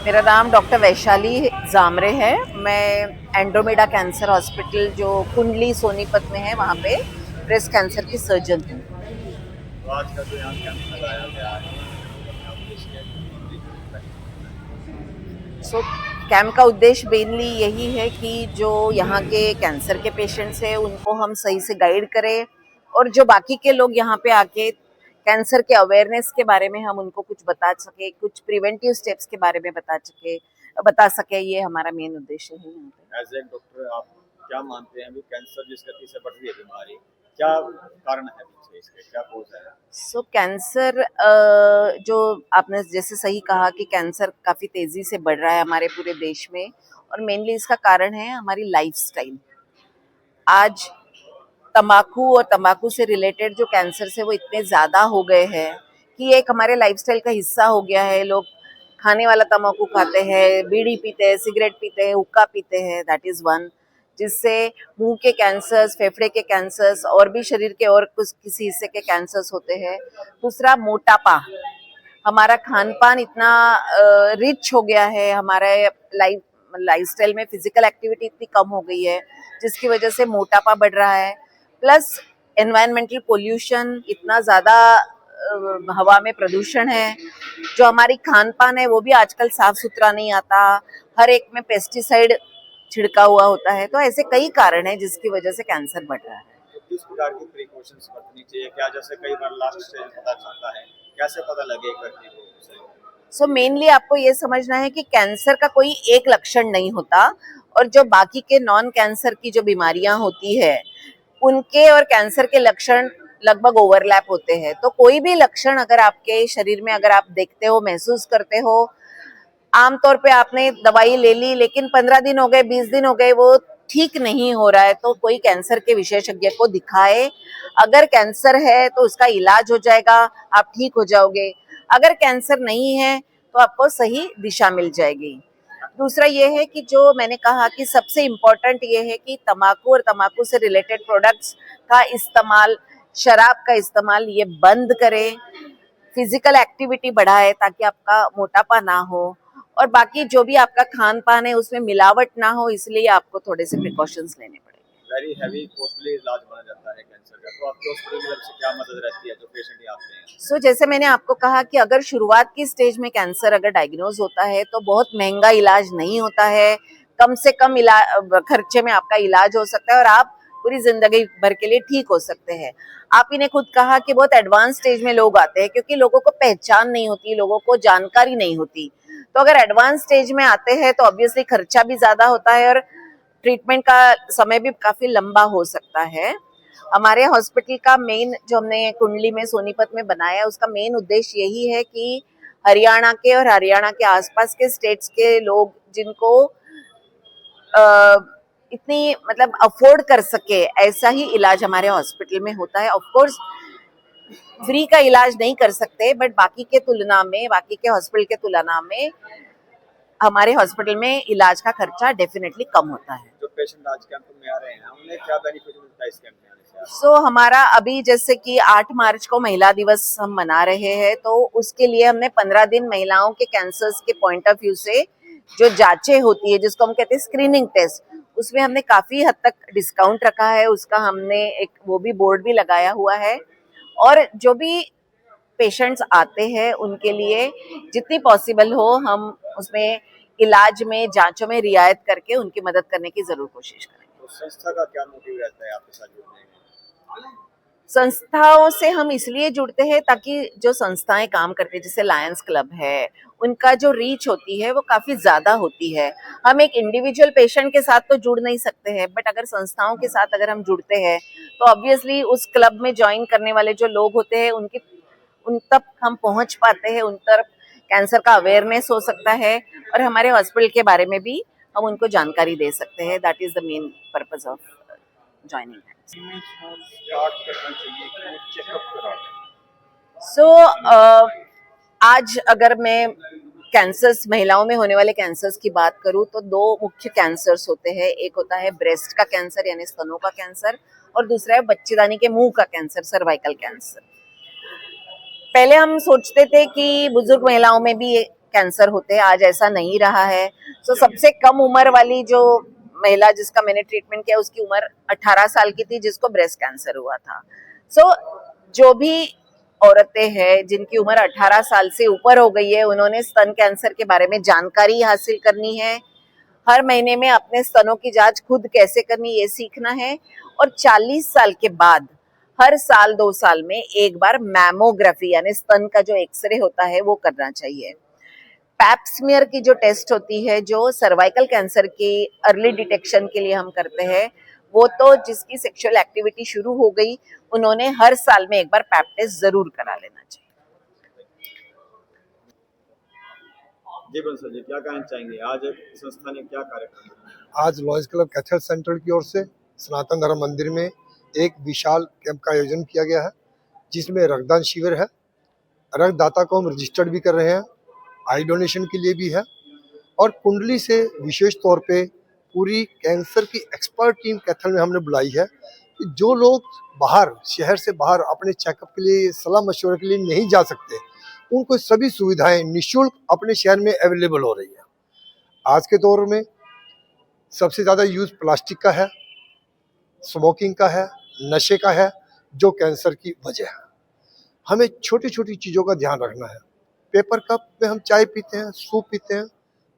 मेरा नाम डॉक्टर वैशाली जामरे है। मैं एंड्रोमेडा कैंसर हॉस्पिटल जो कुंडली सोनीपत में है वहाँ पे ब्रेस्ट कैंसर की सर्जन हूँ। तो आज का जो यहाँ कैंप लगाया गया है उसका क्या उद्देश्य है, मेनली जो इम्पैक्ट सो कैंप का उद्देश्य मेनली यही है कि जो यहाँ के कैंसर के पेशेंट्स हैं उनको हम सही से गाइड करें, और जो बाकी के लोग यहाँ पे आके कैंसर के अवेयरनेस के बारे में हम उनको कुछ बता सके, कुछ प्रिवेंटिव स्टेप्स के बारे में बता सके। ये हमारा मेन उद्देश्य है यहाँ पे। एज ए डॉक्टर आप क्या मानते हैं, अभी कैंसर जिस गति से बढ़ रही है बीमारी, क्या कारण है पीछे इसके, क्या कोज है? सो कैंसर जो आपने जैसे सही कहा कि कैंसर काफ़ी तेज़ी से बढ़ रहा है हमारे पूरे देश में, और मेनली इसका कारण है हमारी लाइफस्टाइल। आज तंबाकू और तंबाकू से रिलेटेड जो कैंसर है वो इतने ज़्यादा हो गए हैं कि ये एक हमारे लाइफस्टाइल का हिस्सा हो गया है। लोग खाने वाला तंबाकू खाते हैं, बीड़ी पीते हैं, सिगरेट पीते हैं, हुक्का पीते हैं, दैट इज़ वन, जिससे मुंह के कैंसर्स, फेफड़े के कैंसर्स और भी शरीर के और कुछ किसी हिस्से के कैंसर्स होते हैं। दूसरा, मोटापा। हमारा खान पान इतना रिच हो गया है, हमारे लाइफस्टाइल में फिजिकल एक्टिविटी इतनी कम हो गई है जिसकी वजह से मोटापा बढ़ रहा है। प्लस एनवायरमेंटल पोल्यूशन इतना ज़्यादा, हवा में प्रदूषण है। जो हमारी खान पान है वो भी आजकल साफ सुथरा नहीं आता, हर एक में पेस्टिसाइड छिड़का हुआ होता है। तो ऐसे कई कारण हैं जिसकी वजह से कैंसर बढ़ रहा है। तो किस प्रकार की प्रिकॉशंस बरतनी चाहिए? क्या जैसे कई बार लास्ट स्टेज पता चलता है, कैसे पता लगे एक व्यक्ति को उसे? सो मेनली आपको ये समझना है कि कैंसर का कोई एक लक्षण नहीं होता, और जो बाकी के नॉन कैंसर की जो बीमारियां होती है उनके और कैंसर के लक्षण लगभग ओवरलैप होते हैं। तो कोई भी लक्षण अगर आपके शरीर में अगर आप देखते हो, महसूस करते हो, आमतौर पे आपने दवाई ले ली लेकिन 15 दिन हो गए, 20 दिन हो गए, वो ठीक नहीं हो रहा है, तो कोई कैंसर के विशेषज्ञ को दिखाए। अगर कैंसर है तो उसका इलाज हो जाएगा, आप ठीक हो जाओगे। अगर कैंसर नहीं है तो आपको सही दिशा मिल जाएगी। दूसरा ये है कि जो मैंने कहा कि सबसे इम्पोर्टेंट ये है कि तम्बाकू और तम्बाकू से रिलेटेड प्रोडक्ट्स का इस्तेमाल, शराब का इस्तेमाल ये बंद करें, फिजिकल एक्टिविटी बढ़ाए ताकि आपका मोटापा ना हो, और बाकी जो भी आपका खान पान है उसमें मिलावट ना हो, इसलिए आपको थोड़े से प्रिकॉशंस लेने पड़ेंगे। वेरी हैवी कॉस्टली इलाज माना जाता है कैंसर का, तो आपके हॉस्पिटल की तरफ से क्या मदद रहती है जो पेशेंट यहाँ आते हैं? सो जैसे मैंने आपको कहा कि अगर शुरुआत की स्टेज में कैंसर अगर डायग्नोज होता है तो बहुत महंगा इलाज नहीं होता है, कम से कम खर्चे में आपका इलाज हो सकता है और आप पूरी जिंदगी भर के लिए ठीक हो सकते हैं। आप ही ने खुद कहा कि बहुत एडवांस स्टेज में लोग आते हैं क्योंकि लोगों को पहचान नहीं होती, लोगों को जानकारी नहीं होती। तो अगर एडवांस स्टेज में आते हैं तो ऑब्वियसली खर्चा भी ज्यादा होता है और ट्रीटमेंट का समय भी काफी लंबा हो सकता है। हमारे हॉस्पिटल का मेन, जो हमने कुंडली में सोनीपत में बनाया, उसका मेन उद्देश्य यही है कि हरियाणा के और हरियाणा के आसपास के स्टेट्स के लोग जिनको इतनी मतलब अफोर्ड कर सके ऐसा ही इलाज हमारे हॉस्पिटल में होता है। ऑफ कोर्स फ्री का इलाज नहीं कर सकते, बट बाकी के हॉस्पिटल के तुलना में हमारे हॉस्पिटल में इलाज का खर्चा डेफिनेटली कम होता है। जो पेशेंट आज कैंप में आ रहे हैं उन्हें क्या बेनिफिट मिलता है इस कैंप में आने से? सो हमारा अभी जैसे कि 8 मार्च को महिला दिवस हम मना रहे हैं, तो उसके लिए हमने 15 दिन महिलाओं के कैंसर्स के पॉइंट ऑफ व्यू से जो जांचें होती है, जिसको हम कहते हैं स्क्रीनिंग टेस्ट, उसमें हमने काफी हद तक डिस्काउंट रखा है। उसका हमने एक वो भी बोर्ड भी लगाया हुआ है, और जो भी पेशेंट्स आते हैं उनके लिए जितनी पॉसिबल हो हम उसमें इलाज में, जांचों में रियायत करके उनकी मदद करने की जरूर कोशिश करेंगे। तो संस्था का क्या मोटिव रहता है आपके साथ जुड़ने में? संस्थाओं से हम इसलिए जुड़ते हैं ताकि जो संस्थाएं काम करती है, जैसे लायंस क्लब है, उनका जो रीच होती है वो काफी ज्यादा होती है। हम एक इंडिविजुअल पेशेंट के साथ तो जुड़ नहीं सकते हैं, बट अगर संस्थाओं के साथ अगर हम जुड़ते हैं तो ऑब्वियसली उस क्लब में ज्वाइन करने वाले जो लोग होते हैं उन तक हम पहुंच पाते हैं, उन तक कैंसर का अवेयरनेस हो सकता है, और हमारे हॉस्पिटल के बारे में भी हम उनको जानकारी दे सकते हैं। That is the main purpose of joining. Start करना चाहिए कि वो चेकअप करा लें। सो आज अगर मैं कैंसर्स, महिलाओं में होने वाले कैंसर्स की बात करूं तो दो मुख्य कैंसर्स होते हैं। एक होता है ब्रेस्ट का कैंसर यानी स्तनों का कैंसर, और दूसरा है बच्चेदानी के मुंह का कैंसर, सर्वाइकल कैंसर। पहले हम सोचते थे कि बुजुर्ग महिलाओं में भी कैंसर होते हैं, आज ऐसा नहीं रहा है। तो सबसे कम उम्र वाली जो महिला जिसका मैंने ट्रीटमेंट किया उसकी उम्र 18 साल की थी, जिसको ब्रेस्ट कैंसर हुआ था। जो भी औरतें हैं जिनकी उम्र 18 साल से ऊपर हो गई है, उन्होंने स्तन कैंसर के बारे में जानकारी हासिल करनी है। हर महीने में अपने स्तनों की जांच खुद कैसे करनी ये सीखना है। और 40 साल के बाद हर साल 2 साल में एक बार मैमोग्राफी यानी स्तन का जो एक्सरे होता है वो करना चाहिए। पैप्समियर की जो टेस्ट होती है, जो सर्वाइकल कैंसर की अर्ली डिटेक्शन के लिए हम करते हैं, वो तो जिसकी सेक्सुअल एक्टिविटी शुरू हो गई उन्होंने हर साल में एक बार पैप टेस्ट जरूर करा लेना चाहिए। जी बंसल जी, क्या कहना चाहेंगे, आज संस्था ने क्या कार्यक्रम किया? आज लॉयंस क्लब कैथल सेंटर की ओर से सनातन धर्म मंदिर में एक विशाल कैंप का आयोजन किया गया है, जिसमें रक्तदान शिविर है। रक्तदाता को हम रजिस्टर्ड भी कर रहे हैं, आई डोनेशन के लिए भी है, और कुंडली से विशेष तौर पे पूरी कैंसर की एक्सपर्ट टीम कैथल में हमने बुलाई है कि जो लोग बाहर शहर से बाहर अपने चेकअप के लिए सलाह मशवरे के लिए नहीं जा सकते, उनको सभी सुविधाएं निःशुल्क अपने शहर में अवेलेबल हो रही है। आज के दौर में सबसे ज़्यादा यूज़ प्लास्टिक का है, स्मोकिंग का है, नशे का है, जो कैंसर की वजह है। हमें छोटी छोटी चीज़ों का ध्यान रखना है। पेपर कप में हम चाय पीते हैं, सूप पीते हैं,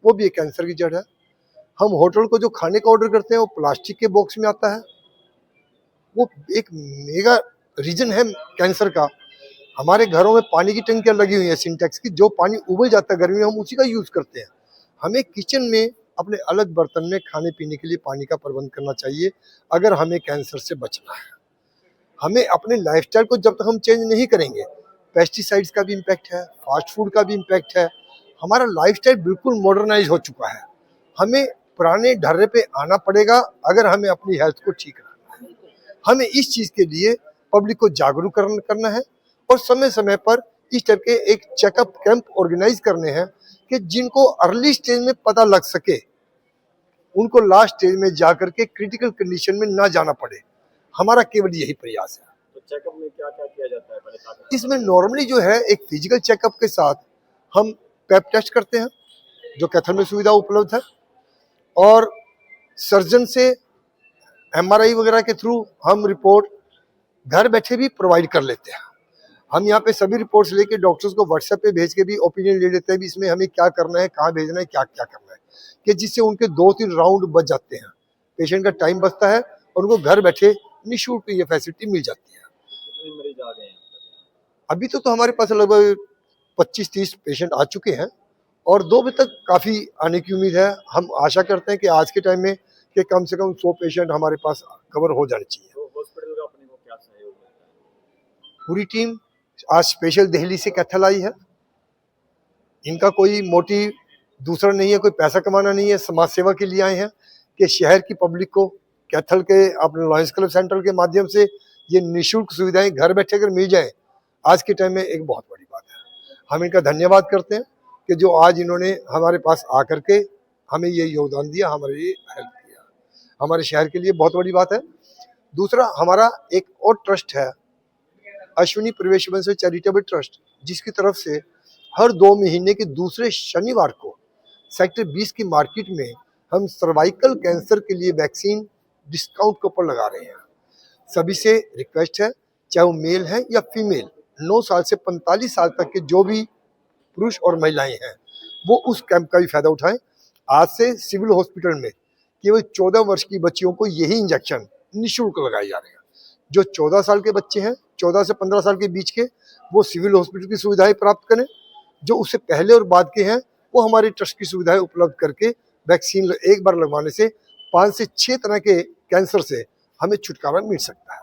वो भी एक कैंसर की जड़ है। हम होटल को जो खाने का ऑर्डर करते हैं वो प्लास्टिक के बॉक्स में आता है, वो एक मेगा रीजन है कैंसर का। हमारे घरों में पानी की टंकियाँ लगी हुई है सिंटेक्स की, जो पानी उबल जाता है गर्मी में हम उसी का यूज़ करते हैं। हमें किचन में अपने अलग बर्तन में खाने पीने के लिए पानी का प्रबंध करना चाहिए अगर हमें कैंसर से बचना है। हमें अपने लाइफस्टाइल को जब तक हम चेंज नहीं करेंगे, पेस्टिसाइड्स का भी इम्पैक्ट है, फास्ट फूड का भी इम्पैक्ट है। हमारा लाइफस्टाइल बिल्कुल मॉडर्नाइज हो चुका है। हमें पुराने ढर्रे पे आना पड़ेगा अगर हमें अपनी हेल्थ को ठीक रखना है। हमें इस चीज़ के लिए पब्लिक को जागरूक करना है और समय समय पर इस टाइप के एक चेकअप कैंप ऑर्गेनाइज करने हैं कि जिनको अर्ली स्टेज में पता लग सके, उनको लास्ट स्टेज में जाकर के क्रिटिकल कंडीशन में ना जाना पड़े। हमारा केवल यही प्रयास है। तो चेकअप में क्या क्या किया जाता है पहले ताकि? इसमें नॉर्मली जो है एक फिजिकल चेकअप के साथ हम पैप टेस्ट करते हैं, जो कैथल में सुविधा उपलब्ध है, और सर्जन से एमआरआई वगैरह के थ्रू हम रिपोर्ट घर बैठे भी प्रोवाइड कर लेते हैं। हम यहाँ पे सभी रिपोर्ट्स लेके डॉक्टर्स को व्हाट्सएप पे भेज के भी ओपिनियन ले लेते हैं भी इसमें हमें क्या करना है, कहाँ भेजना है, क्या क्या करना है, कि जिससे उनके 2-3 राउंड बच जाते हैं, पेशेंट का टाइम बचता है और उनको घर बैठे निःशुल्क ये फैसिलिटी मिल जाती है। कितने मरीज आ गए हैं अभी तो हमारे पास लगभग 25-30 पेशेंट आ चुके हैं और 2 बजे तक काफ़ी आने की उम्मीद है। हम आशा करते हैं कि आज के टाइम में कि कम से कम 100 पेशेंट हमारे पास कवर हो जाने चाहिए। तो हॉस्पिटल का अपने को क्या सहयोग मिलता है? पूरी टीम आज स्पेशल दिल्ली से कैथल आई है। इनका कोई मोटिव दूसरा नहीं है, कोई पैसा कमाना नहीं है, समाज सेवा के लिए आए हैं कि शहर की पब्लिक को कैथल के अपने लॉयंस क्लब सेंटर के माध्यम से ये निःशुल्क सुविधाएं घर बैठे अगर मिल जाएं, आज के टाइम में एक बहुत बड़ी बात है। हम इनका धन्यवाद करते हैं कि जो आज इन्होंने हमारे पास आकर के हमें ये योगदान दिया, हमारे लिए हेल्प किया, हमारे शहर के लिए बहुत बड़ी बात है। दूसरा, हमारा एक और ट्रस्ट है, अश्विनी प्रवेश बंसल चैरिटेबल ट्रस्ट, जिसकी तरफ से हर 2 महीने के दूसरे शनिवार को सेक्टर 20 की मार्केट में हम सर्वाइकल कैंसर के लिए वैक्सीन डिस्काउंट के ऊपर लगा रहे हैं। सभी से रिक्वेस्ट है, चाहे वो मेल है या फीमेल, 9 साल से 45 साल तक के जो भी पुरुष और महिलाएं हैं, वो उस कैंप का भी फायदा उठाएं। आज से सिविल हॉस्पिटल में केवल 14 वर्ष की बच्चियों को यही इंजेक्शन निःशुल्क लगाए जा रहे हैं। जो 14 साल के बच्चे हैं, 14 से 15 साल के बीच के, वो सिविल हॉस्पिटल की सुविधाएं प्राप्त करें। जो उससे पहले और बाद के हैं, वो हमारे ट्रस्ट की सुविधाएं उपलब्ध करके वैक्सीन एक बार लगवाने से 5 से 6 तरह के कैंसर से हमें छुटकारा मिल सकता है।